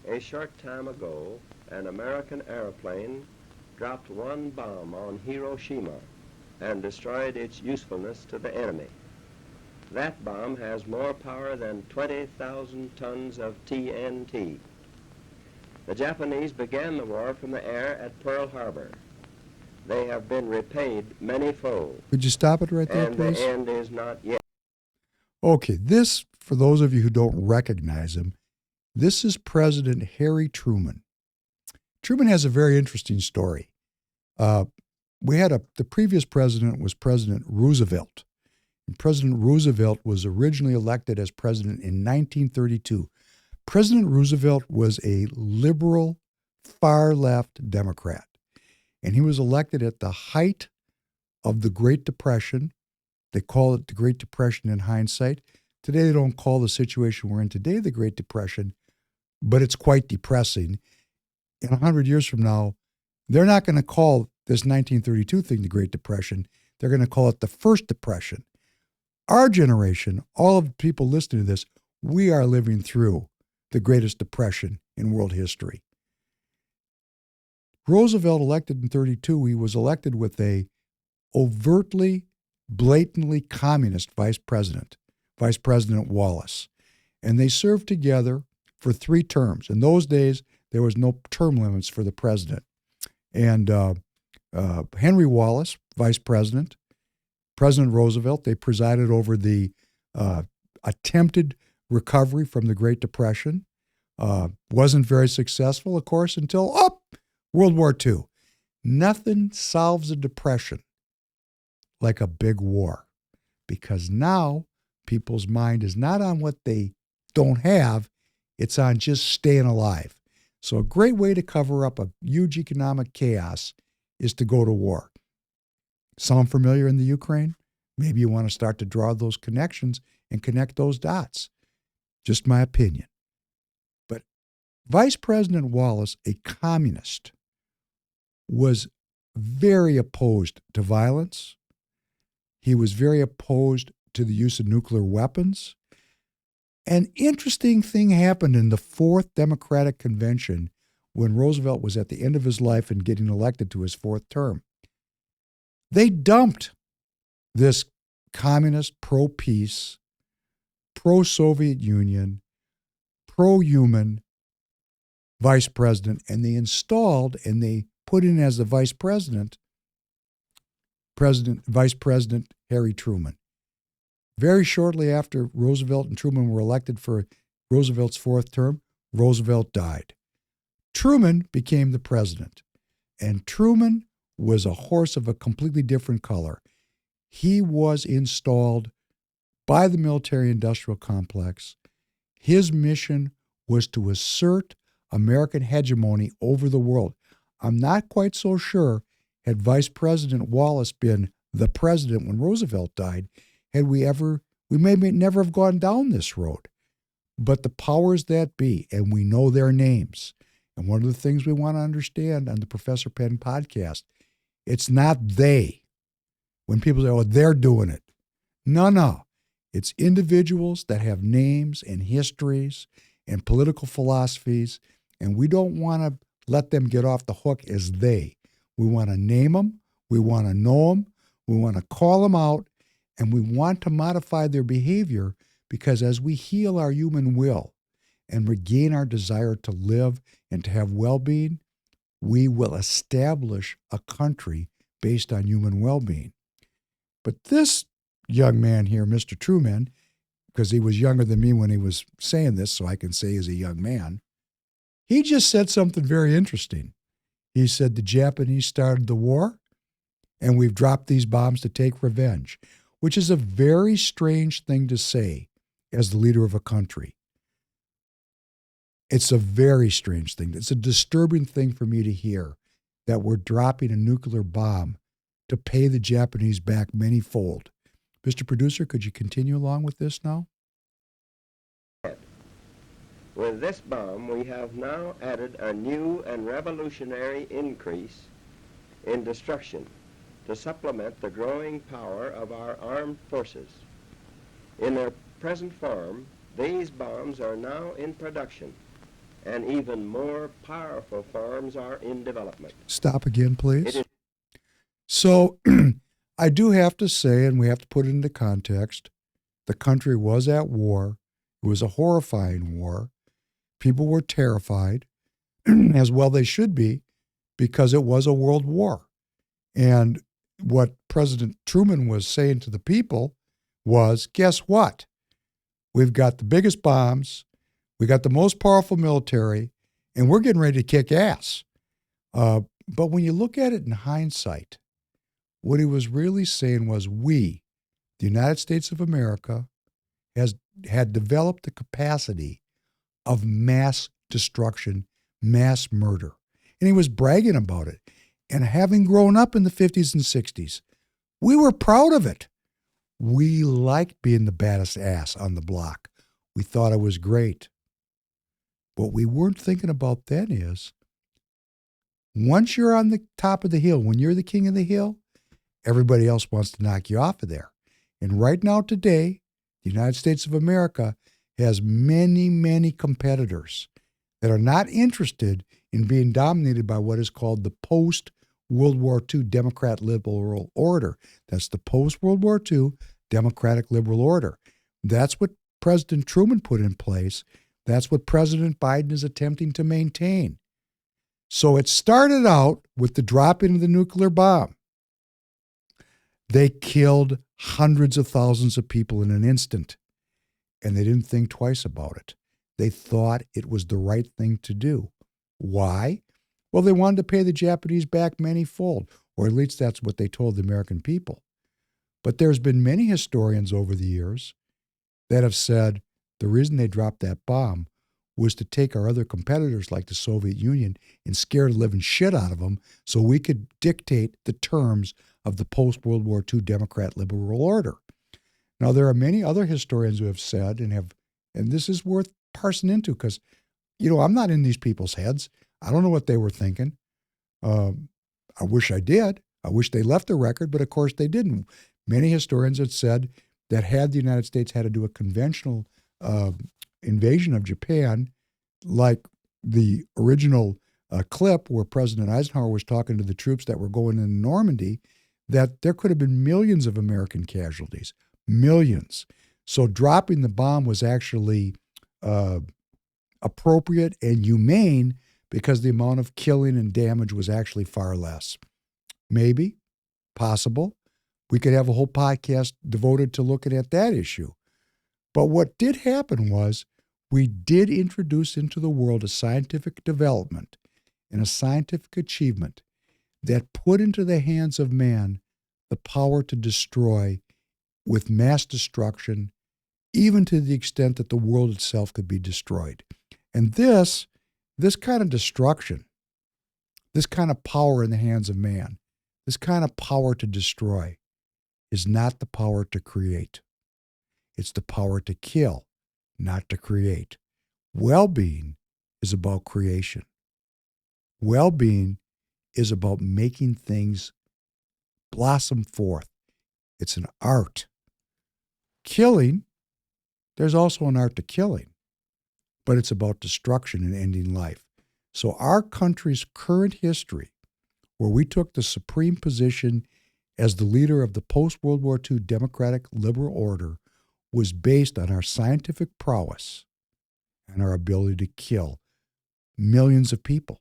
A short time ago, an American airplane dropped one bomb on Hiroshima and destroyed its usefulness to the enemy. That bomb has more power than 20,000 tons of TNT. The Japanese began the war from the air at Pearl Harbor. They have been repaid many-fold. Could you stop it right there, and please? The end is not yet. Okay, this, for those of you who don't recognize him, this is President Harry Truman. Truman has a very interesting story. The previous president was President Roosevelt. And President Roosevelt was originally elected as president in 1932. President Roosevelt was a liberal, far-left Democrat. And he was elected at the height of the Great Depression. They call it the Great Depression in hindsight. Today, they don't call the situation we're in today the Great Depression, but it's quite depressing. In 100 years from now, they're not going to call this 1932 thing the Great Depression. They're going to call it the First Depression. Our generation, all of the people listening to this, we are living through the greatest depression in world history. Roosevelt elected in 32, he was elected with a overtly, blatantly communist vice president, Vice President Wallace. And they served together for 3 terms. In those days, there was no term limits for the president. And Henry Wallace, vice president, President Roosevelt, they presided over the attempted recovery from the Great Depression. Wasn't very successful, of course, until World War II. Nothing solves a depression like a big war, because now people's mind is not on what they don't have, it's on just staying alive. So a great way to cover up a huge economic chaos is to go to war. Sound familiar in the Ukraine? Maybe you want to start to draw those connections and connect those dots. Just my opinion. But Vice President Wallace, a communist, was very opposed to violence. He was very opposed to the use of nuclear weapons. An interesting thing happened in the 4th Democratic Convention when Roosevelt was at the end of his life and getting elected to his 4th term. They dumped this communist, pro-peace, pro-Soviet Union, pro-human vice president, and they installed and they put in as the vice president, Vice President Harry Truman. Very shortly after Roosevelt and Truman were elected for Roosevelt's 4th term, Roosevelt died. Truman became the president, and Truman was a horse of a completely different color. He was installed by the military-industrial complex. His mission was to assert American hegemony over the world. I'm not quite so sure, had Vice President Wallace been the president when Roosevelt died, we may never have gone down this road. But the powers that be, and we know their names, and one of the things we want to understand on the Professor Penn podcast, it's not they. When people say, they're doing it. No. It's individuals that have names and histories and political philosophies, and we don't want to let them get off the hook as they. We want to name them. We want to know them. We want to call them out. And we want to modify their behavior because as we heal our human will and regain our desire to live and to have well-being, we will establish a country based on human well-being. But this young man here, Mr. Truman, because he was younger than me when he was saying this, so I can say he's a young man, he just said something very interesting. He said the Japanese started the war and we've dropped these bombs to take revenge, which is a very strange thing to say as the leader of a country. It's a very strange thing. It's a disturbing thing for me to hear that we're dropping a nuclear bomb to pay the Japanese back many-fold. Mr. Producer, could you continue along with this now? With this bomb, we have now added a new and revolutionary increase in destruction to supplement the growing power of our armed forces. In their present form, these bombs are now in production and even more powerful forms are in development. Stop again, It please. is So I do have to say, and we have to put it into context, the country was at war. It was a horrifying war. People were terrified, as well they should be, because it was a world war. And what President Truman was saying to the people was, guess what? We've got the biggest bombs, we got the most powerful military, and we're getting ready to kick ass. But when you look at it in hindsight, what he was really saying was we, the United States of America, had developed the capacity of mass destruction, mass murder. And he was bragging about it. And having grown up in the 50s and 60s, we were proud of it. We liked being the baddest ass on the block. We thought it was great. What we weren't thinking about then is, once you're on the top of the hill, when you're the king of the hill, everybody else wants to knock you off of there. And right now today, the United States of America has many, many competitors that are not interested in being dominated by what is called the post-World War II Democrat Liberal Order. That's the post-World War II Democratic Liberal Order. That's what President Truman put in place. That's what President Biden is attempting to maintain. So it started out with the dropping of the nuclear bomb. They killed hundreds of thousands of people in an instant, and they didn't think twice about it. They thought it was the right thing to do. Why? Well, they wanted to pay the Japanese back manyfold, or at least that's what they told the American people. But there's been many historians over the years that have said the reason they dropped that bomb was to take our other competitors like the Soviet Union and scare the living shit out of them so we could dictate the terms of the post-World War II Democrat Liberal Order. Now, there are many other historians who have said and this is worth parsing into because, I'm not in these people's heads. I don't know what they were thinking. I wish I did. I wish they left the record, but of course they didn't. Many historians have said that had the United States had to do a conventional invasion of Japan, like the original clip where President Eisenhower was talking to the troops that were going into Normandy, that there could have been millions of American casualties, millions. So dropping the bomb was actually appropriate and humane because the amount of killing and damage was actually far less. Maybe, possible. We could have a whole podcast devoted to looking at that issue. But what did happen was we did introduce into the world a scientific development and a scientific achievement that put into the hands of man the power to destroy with mass destruction, even to the extent that the world itself could be destroyed. And this kind of destruction, this kind of power in the hands of man, this kind of power to destroy is not the power to create. It's the power to kill, not to create. Well-being is about creation. Well-being is about making things blossom forth. It's an art. Killing, there's also an art to killing, but it's about destruction and ending life. So our country's current history, where we took the supreme position as the leader of the post-World War II Democratic Liberal Order, was based on our scientific prowess and our ability to kill millions of people.